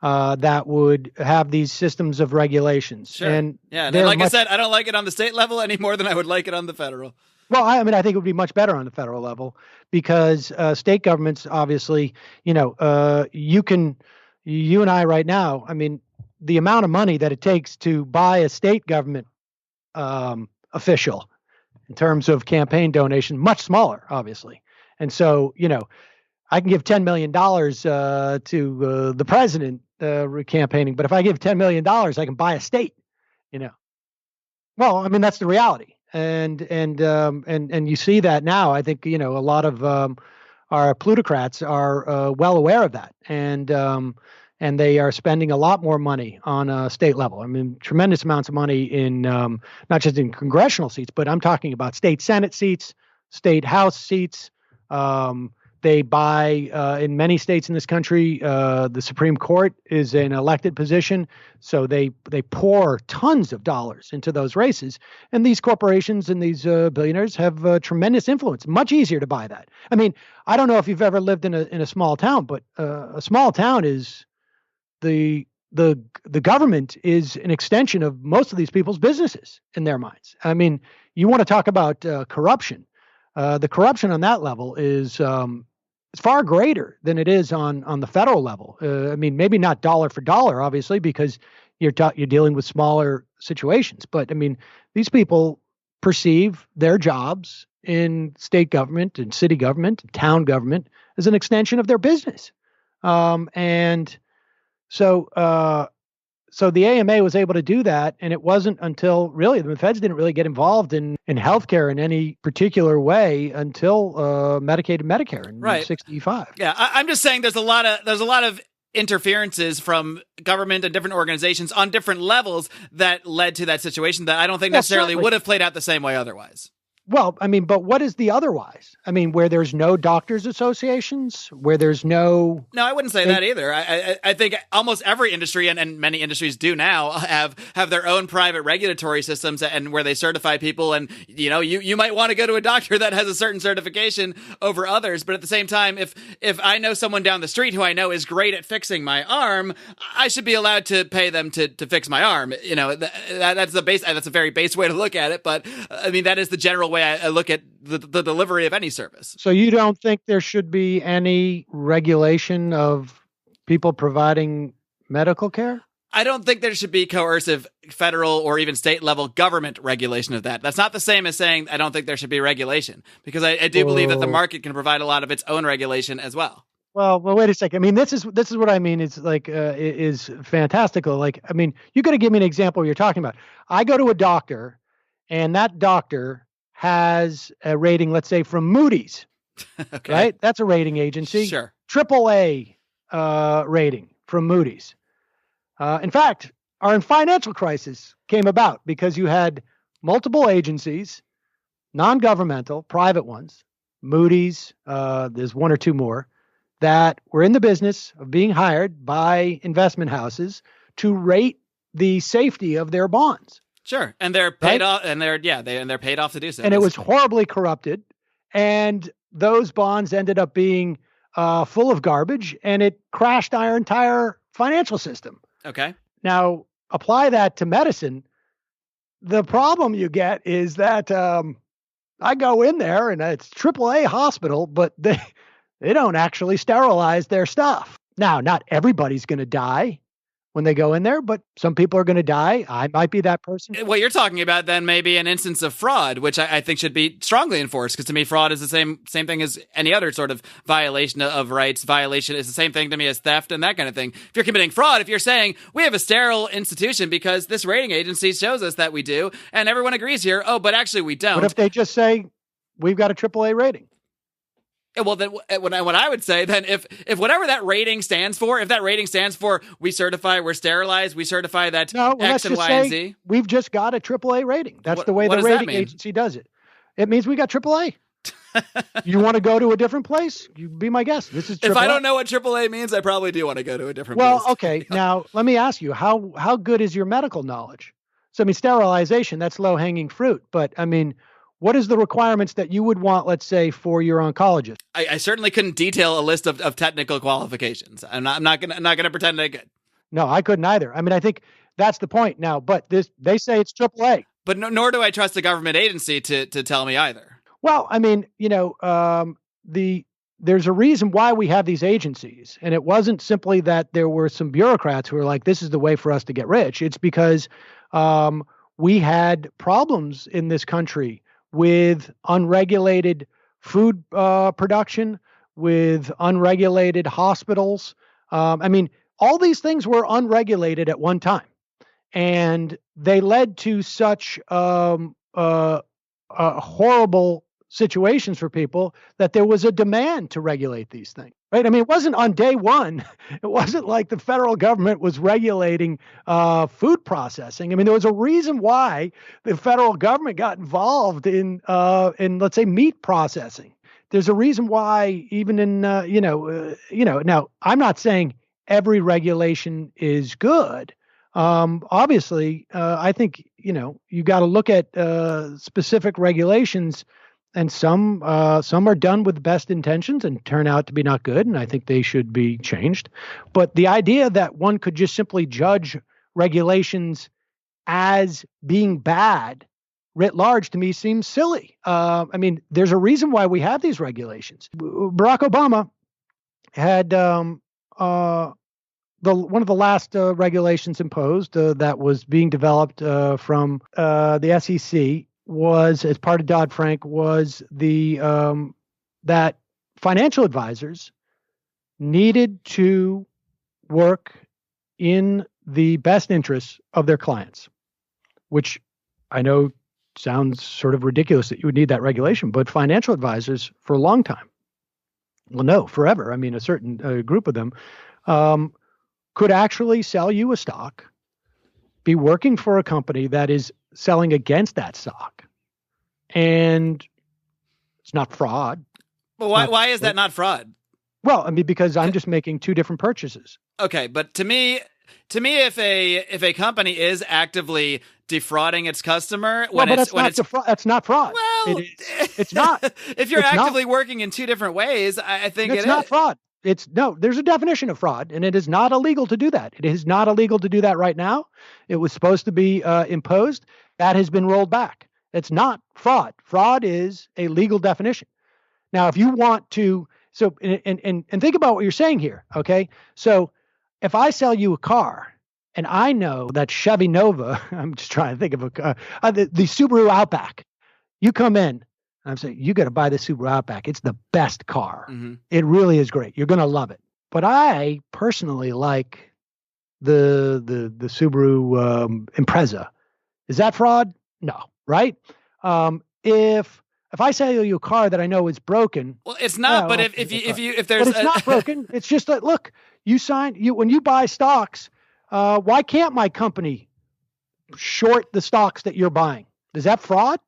That would have these systems of regulations. Sure. And like I said, I don't like it on the state level any more than I would like it on the federal. Well, I think it would be much better on the federal level, because state governments, obviously, you and I right now, the amount of money that it takes to buy a state government official in terms of campaign donation, much smaller, obviously. And so, I can give $10 million to the president campaigning, but if I give $10 million, I can buy a state. Well, that's the reality, and you see that now. I think a lot of our plutocrats are well aware of that, and they are spending a lot more money on a state level. Tremendous amounts of money in not just in congressional seats, but I'm talking about state Senate seats, state House seats. They buy, in many states in this country, the Supreme Court is an elected position. So they pour tons of dollars into those races. And these corporations and these billionaires have tremendous influence. Much easier to buy that. I mean, I don't know if you've ever lived in a small town, but a small town is the government is an extension of most of these people's businesses in their minds. I mean, you want to talk about corruption. The corruption on that level is far greater than it is on the federal level. I mean, maybe not dollar for dollar, obviously, because you're dealing with smaller situations. But I mean, these people perceive their jobs in state government and city government, and town government as an extension of their business. And so the AMA was able to do that, and it wasn't until really the feds didn't really get involved in healthcare in any particular way until Medicaid and Medicare in 65. Yeah, I'm just saying there's a lot of interferences from government and different organizations on different levels that led to that situation that I don't think necessarily would have played out the same way otherwise. Well, I mean, but what is the otherwise? I mean, where there's no doctors associations, where there's no... No, I wouldn't say that either. I think almost every industry, and many industries do now, have their own private regulatory systems and where they certify people. And, you might want to go to a doctor that has a certain certification over others. But at the same time, if I know someone down the street who I know is great at fixing my arm, I should be allowed to pay them to fix my arm. That's a very base way to look at it. But, I mean, that is the general way I look at the delivery of any service. So you don't think there should be any regulation of people providing medical care? I don't think there should be coercive federal or even state level government regulation of that. That's not the same as saying I don't think there should be regulation, because I do believe that the market can provide a lot of its own regulation as well. Well, wait a second. I mean, this is what I mean. It's like is fantastical. Like, I mean, you got to give me an example of what you're talking about. I go to a doctor, and that doctor has a rating, let's say, from Moody's, okay. Right? That's a rating agency. Sure. AAA rating from Moody's. In fact, our financial crisis came about because you had multiple agencies, non-governmental, private ones, Moody's, there's one or two more, that were in the business of being hired by investment houses to rate the safety of their bonds. Sure, and they're paid off, and they're paid off to do so. And it was horribly corrupted, and those bonds ended up being full of garbage, and it crashed our entire financial system. Okay. Now apply that to medicine. The problem you get is that I go in there, and it's AAA hospital, but they don't actually sterilize their stuff. Now, not everybody's going to die when they go in there, but some people are going to die. I might be that person. What you're talking about then may be an instance of fraud, which I think should be strongly enforced, because to me, fraud is the same thing as any other sort of violation of rights. Violation is the same thing to me as theft and that kind of thing. If you're committing fraud, if you're saying we have a sterile institution because this rating agency shows us that we do, and everyone agrees here, but actually we don't. What if they just say we've got a AAA rating? Well, then what I would say then, if whatever that rating stands for, if that rating stands for we certify we're sterilized, we certify that X and Y and Z. We've just got a AAA rating. That's the way the rating agency does it. It means we got AAA. You want to go to a different place? You be my guest. This is AAA. If I don't know what AAA means, I probably do want to go to a different place. Well, okay. Now, let me ask you, how good is your medical knowledge? So, I mean, sterilization, that's low-hanging fruit. But, I mean, what is the requirements that you would want, let's say, for your oncologist? I certainly couldn't detail a list of technical qualifications. I'm not gonna pretend I could. No, I couldn't either. I mean, I think that's the point now. But they say it's AAA. But nor do I trust a government agency to tell me either. Well, I mean, there's a reason why we have these agencies, and it wasn't simply that there were some bureaucrats who were like, "This is the way for us to get rich." It's because we had problems in this country with unregulated food production, with unregulated hospitals. I mean, all these things were unregulated at one time, and they led to such horrible situations for people that there was a demand to regulate these things. Right? I mean, it wasn't on day one. It wasn't like the federal government was regulating food processing. I mean, there was a reason why the federal government got involved in let's say, meat processing, There's a reason why even in, now I'm not saying every regulation is good. Obviously, I think, you got to look at specific regulations, and some are done with the best intentions and turn out to be not good, and I think they should be changed. But the idea that one could just simply judge regulations as being bad writ large to me seems silly. I mean, there's a reason why we have these regulations. Barack Obama had one of the last regulations imposed that was being developed from the SEC was, as part of Dodd-Frank, was that financial advisors needed to work in the best interests of their clients, which I know sounds sort of ridiculous that you would need that regulation, but financial advisors for a long time, well, no, forever. I mean, a certain group of them could actually sell you a stock, be working for a company that is selling against that stock, and it's not fraud. Well, why is that not fraud? Well, I mean, because I'm just making two different purchases. Okay, but to me, if a company is actively defrauding its customer, that's not fraud. Well, it's not. If you're actively working in two different ways, I think it's not fraud. There's a definition of fraud, and it is not illegal to do that. It is not illegal to do that right now. It was supposed to be imposed. That has been rolled back. It's not fraud. Fraud is a legal definition. Now, if you want to, and think about what you're saying here, okay? So if I sell you a car and I know that Chevy Nova, I'm just trying to think of a car, the Subaru Outback, you come in, I'm saying, you got to buy the Subaru Outback. It's the best car. Mm-hmm. It really is great. You're going to love it. But I personally like the Subaru Impreza. Is that fraud? No, right? If I sell you a car that I know is broken, well, it's not. But if there's, but it's not broken. It's just that, look, when you buy stocks, why can't my company short the stocks that you're buying? Is that fraud?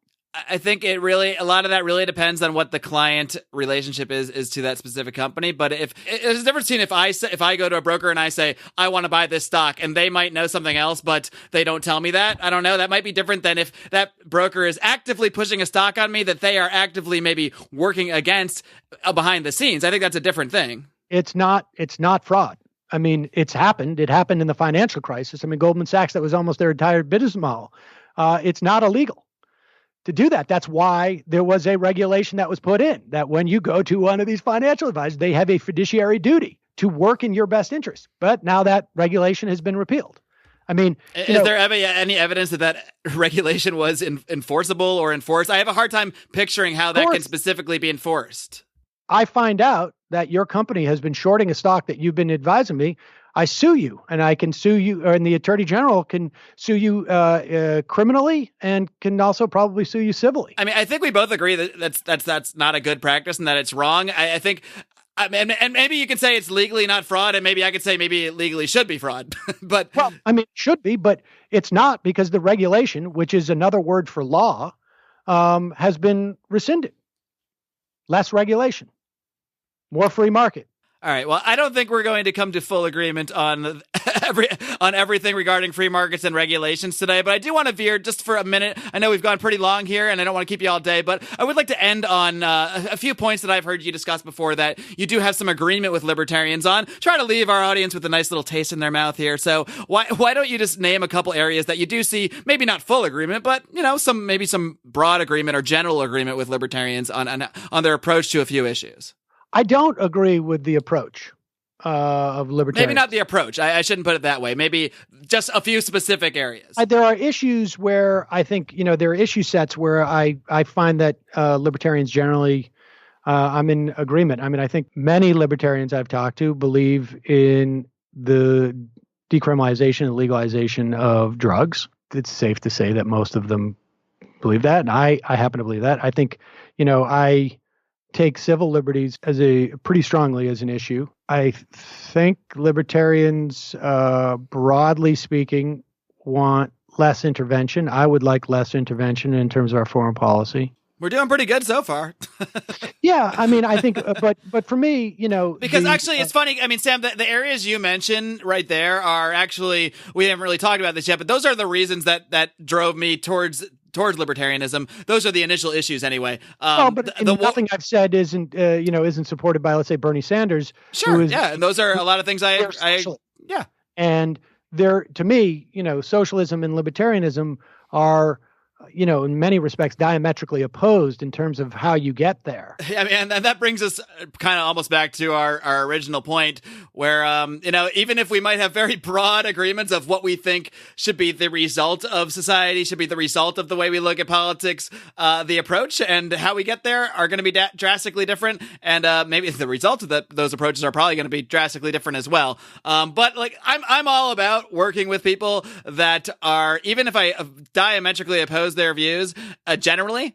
I think a lot of that really depends on what the client relationship is to that specific company. But there's a difference between if I go to a broker and I say, I want to buy this stock, and they might know something else, but they don't tell me that. I don't know. That might be different than if that broker is actively pushing a stock on me that they are actively maybe working against behind the scenes. I think that's a different thing. It's not fraud. I mean, it's happened. It happened in the financial crisis. I mean, Goldman Sachs, that was almost their entire business model. It's not illegal to do that. That's why there was a regulation that was put in that when you go to one of these financial advisors, they have a fiduciary duty to work in your best interest. But now that regulation has been repealed. I mean, is there any evidence that regulation was enforceable or enforced? I have a hard time picturing how that can specifically be enforced. I find out that your company has been shorting a stock that you've been advising me. I sue you, and I can sue you, and the Attorney General can sue you criminally, and can also probably sue you civilly. I mean, I think we both agree that that's not a good practice and that it's wrong. I think, and maybe you can say it's legally not fraud, and maybe I could say maybe it legally should be fraud. But well, I mean, it should be, but it's not, because the regulation, which is another word for law, has been rescinded. Less regulation, more free market. All right. Well, I don't think we're going to come to full agreement on everything regarding free markets and regulations today, but I do want to veer just for a minute. I know we've gone pretty long here, and I don't want to keep you all day, but I would like to end on a few points that I've heard you discuss before that you do have some agreement with libertarians on. Try to leave our audience with a nice little taste in their mouth here. So why don't you just name a couple areas that you do see, maybe not full agreement, but some broad agreement or general agreement with libertarians on their approach to a few issues. I don't agree with the approach of libertarians. Maybe not the approach. I shouldn't put it that way. Maybe just a few specific areas. There are issues where I think, there are issue sets where I find that libertarians generally, I'm in agreement. I mean, I think many libertarians I've talked to believe in the decriminalization and legalization of drugs. It's safe to say that most of them believe that, and I happen to believe that. I think, I take civil liberties pretty strongly as an issue. I think libertarians, broadly speaking, want less intervention. I would like less intervention in terms of our foreign policy. We're doing pretty good so far. Yeah, I mean, I think, but for me, because actually, it's funny. I mean, Sam, the areas you mentioned right there are actually, we haven't really talked about this yet, but those are the reasons that drove me towards libertarianism. Those are the initial issues, anyway. Nothing I've said isn't supported by, let's say, Bernie Sanders. Sure, yeah, and those are a lot of things yeah. And there, to me, socialism and libertarianism are, in many respects diametrically opposed in terms of how you get there. I mean, and that brings us kind of almost back to our original point where, even if we might have very broad agreements of what we think should be the result of society, should be the result of the way we look at politics, the approach and how we get there are going to be drastically different. And maybe the result of those approaches are probably going to be drastically different as well. But like, I'm all about working with people that are, even if I diametrically oppose their views, generally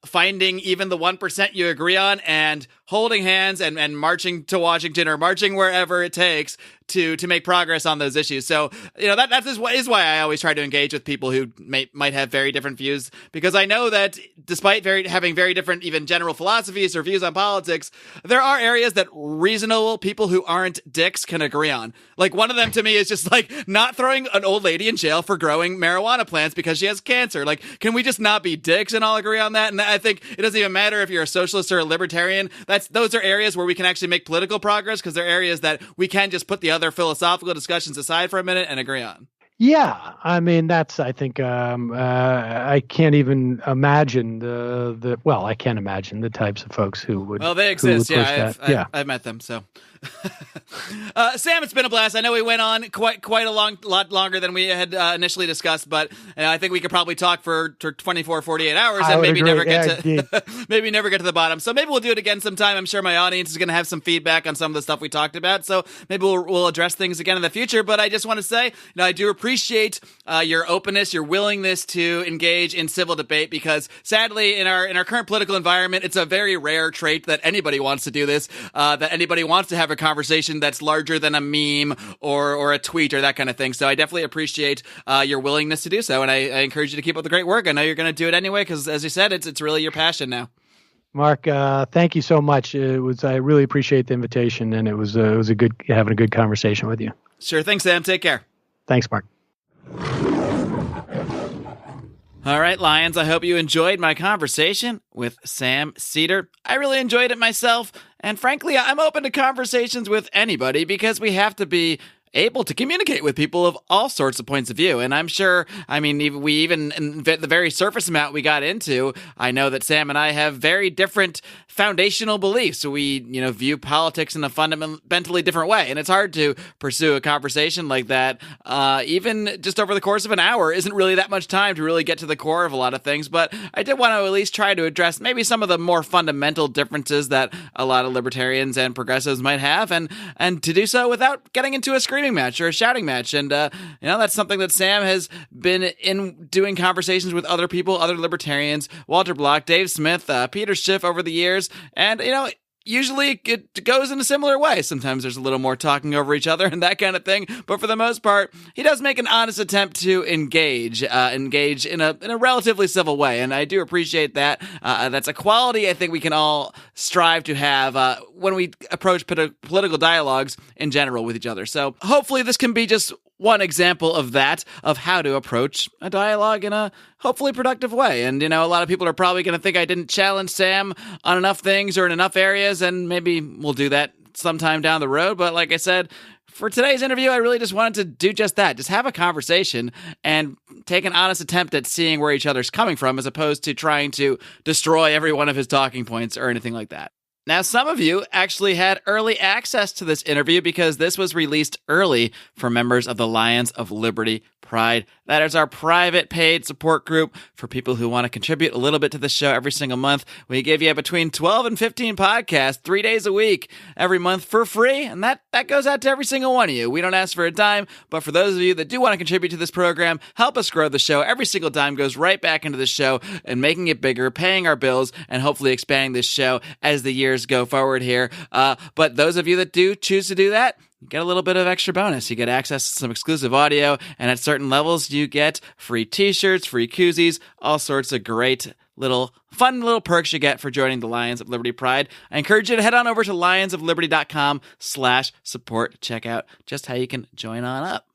finding even the 1% you agree on and holding hands and marching to Washington or marching wherever it takes to make progress on those issues. So, that is why I always try to engage with people who might have very different views, because I know that despite having very different even general philosophies or views on politics, there are areas that reasonable people who aren't dicks can agree on. Like, one of them to me is just like not throwing an old lady in jail for growing marijuana plants because she has cancer. Like, can we just not be dicks and all agree on that? And I think it doesn't even matter if you're a socialist or a libertarian. Those are areas where we can actually make political progress, because they're areas that we can just put the other philosophical discussions aside for a minute and agree on. Yeah, I mean, I think I can't even imagine I can't imagine the types of folks who would. Well, they exist. I've met them. So, Sam, it's been a blast. I know we went on quite a lot longer than we had initially discussed, but I think we could probably talk for 24, 48 hours and maybe never get to maybe never get to the bottom. So maybe we'll do it again sometime. I'm sure my audience is going to have some feedback on some of the stuff we talked about. So maybe we'll address things again in the future. But I just want to say, I do appreciate your openness, your willingness to engage in civil debate, because sadly in our current political environment, it's a very rare trait that anybody wants to do this, that anybody wants to have a conversation that's larger than a meme or a tweet or that kind of thing. So I definitely appreciate your willingness to do so, and I encourage you to keep up the great work. I know you're going to do it anyway, because as you said, it's really your passion now. Mark, thank you so much. I really appreciate the invitation, and it was a good having a good conversation with you. Sure thing, Sam. Take care. Thanks, Mark. All right, Lions, I hope you enjoyed my conversation with Sam Seder. I really enjoyed it myself, and frankly, I'm open to conversations with anybody, because we have to be able to communicate with people of all sorts of points of view. And I'm sure, even in the very surface amount we got into, I know that Sam and I have very different foundational beliefs. So we, view politics in a fundamentally different way. And it's hard to pursue a conversation like that. Even just over the course of an hour isn't really that much time to really get to the core of a lot of things. But I did want to at least try to address maybe some of the more fundamental differences that a lot of libertarians and progressives might have, and to do so without getting into a screaming match or a shouting match. And that's something that Sam has been in doing conversations with other people, other libertarians, Walter Block, Dave Smith, Peter Schiff over the years. And usually it goes in a similar way. Sometimes there's a little more talking over each other and that kind of thing, but for the most part, he does make an honest attempt to engage in a relatively civil way, and I do appreciate that. That's a quality I think we can all strive to have when we approach political dialogues in general with each other. So hopefully this can be just one example of that, of how to approach a dialogue in a hopefully productive way. And, a lot of people are probably going to think I didn't challenge Sam on enough things or in enough areas, and maybe we'll do that sometime down the road. But like I said, for today's interview, I really just wanted to do just that, just have a conversation and take an honest attempt at seeing where each other's coming from, as opposed to trying to destroy every one of his talking points or anything like that. Now, some of you actually had early access to this interview because this was released early for members of the Lions of Liberty Pride. That is our private paid support group for people who want to contribute a little bit to the show every single month. We give you between 12 and 15 podcasts 3 days a week every month for free, and that goes out to every single one of you. We don't ask for a dime, but for those of you that do want to contribute to this program, help us grow the show. Every single dime goes right back into the show and making it bigger, paying our bills, and hopefully expanding this show as the years go forward here. But those of you that do choose to do that, you get a little bit of extra bonus. You get access to some exclusive audio, and at certain levels, you get free t-shirts, free koozies, all sorts of great fun little perks you get for joining the Lions of Liberty Pride. I encourage you to head on over to lionsofliberty.com/support to check out just how you can join on up.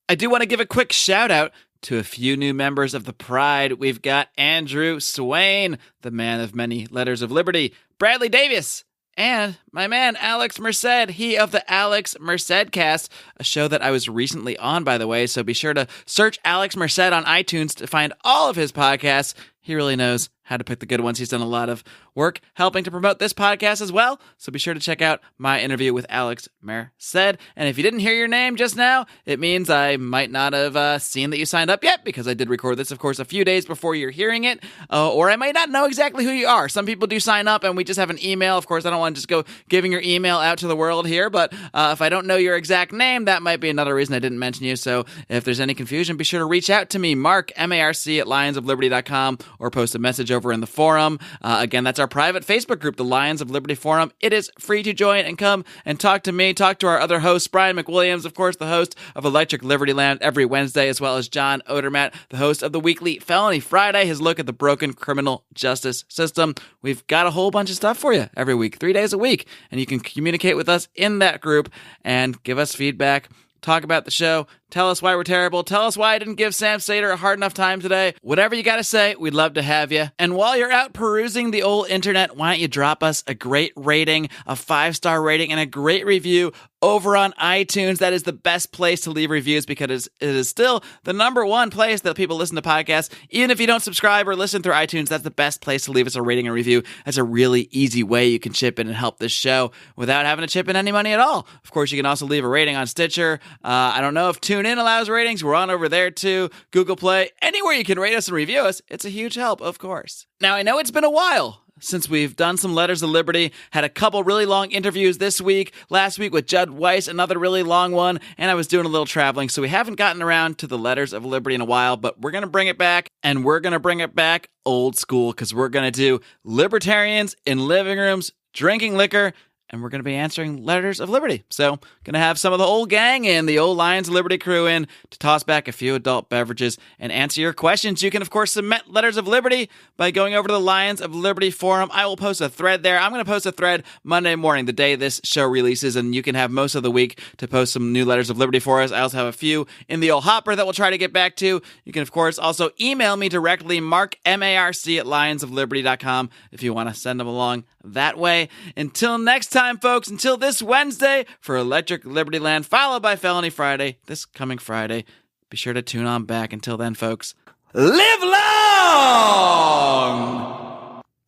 I do want to give a quick shout out to a few new members of the Pride. We've got Andrew Swain, the man of many letters of liberty, Bradley Davis, and my man, Alex Merced, he of the Alex Merced Cast, a show that I was recently on, by the way, so be sure to search Alex Merced on iTunes to find all of his podcasts. He really knows how to pick the good ones. He's done a lot of work helping to promote this podcast as well, so be sure to check out my interview with Alex Merced. And if you didn't hear your name just now, it means I might not have seen that you signed up yet, because I did record this, of course, a few days before you're hearing it, or I might not know exactly who you are. Some people do sign up, and we just have an email. Of course, I don't want to just go giving your email out to the world here, but if I don't know your exact name, that might be another reason I didn't mention you. So if there's any confusion, be sure to reach out to me, Marc, M-A-R-C, at lionsofliberty.com, or post a message over in the forum. Again, that's our private Facebook group, the Lions of Liberty Forum. It is free to join and come and talk to me, talk to our other hosts, Brian McWilliams, of course, the host of Electric Liberty Land every Wednesday, as well as John Odermatt, the host of the weekly Felony Friday, his look at the broken criminal justice system. We've got a whole bunch of stuff for you every week, 3 days a week, and you can communicate with us in that group and give us feedback, talk about the show, tell us why we're terrible, tell us why I didn't give Sam Seder a hard enough time today. Whatever you got to say, we'd love to have you. And while you're out perusing the old internet, why don't you drop us a great rating, a 5-star rating, and a great review over on iTunes. That is the best place to leave reviews, because it is still the number one place that people listen to podcasts. Even if you don't subscribe or listen through iTunes, that's the best place to leave us a rating and review. That's a really easy way you can chip in and help this show without having to chip in any money at all. Of course, you can also leave a rating on Stitcher. I don't know if TuneIn allows ratings. We're on over there too. Google Play. Anywhere you can rate us and review us, it's a huge help, of course. Now, I know it's been a while since we've done some Letters of Liberty, had a couple really long interviews this week, last week with Judd Weiss, another really long one, and I was doing a little traveling, so we haven't gotten around to the Letters of Liberty in a while, but we're going to bring it back, and we're going to bring it back old school, because we're going to do libertarians in living rooms, drinking liquor, and we're going to be answering Letters of Liberty. So, going to have some of the old gang in, the old Lions of Liberty crew in, to toss back a few adult beverages and answer your questions. You can, of course, submit Letters of Liberty by going over to the Lions of Liberty forum. I will post a thread there. I'm going to post a thread Monday morning, the day this show releases, and you can have most of the week to post some new Letters of Liberty for us. I also have a few in the old hopper that we'll try to get back to. You can, of course, also email me directly, Marc, M-A-R-C, at lionsofliberty.com, if you want to send them along that way. Until next time, folks, until this Wednesday for Electric Liberty Land, followed by Felony Friday this coming Friday. Be sure to tune on back. Until then, folks, live long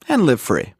and live free.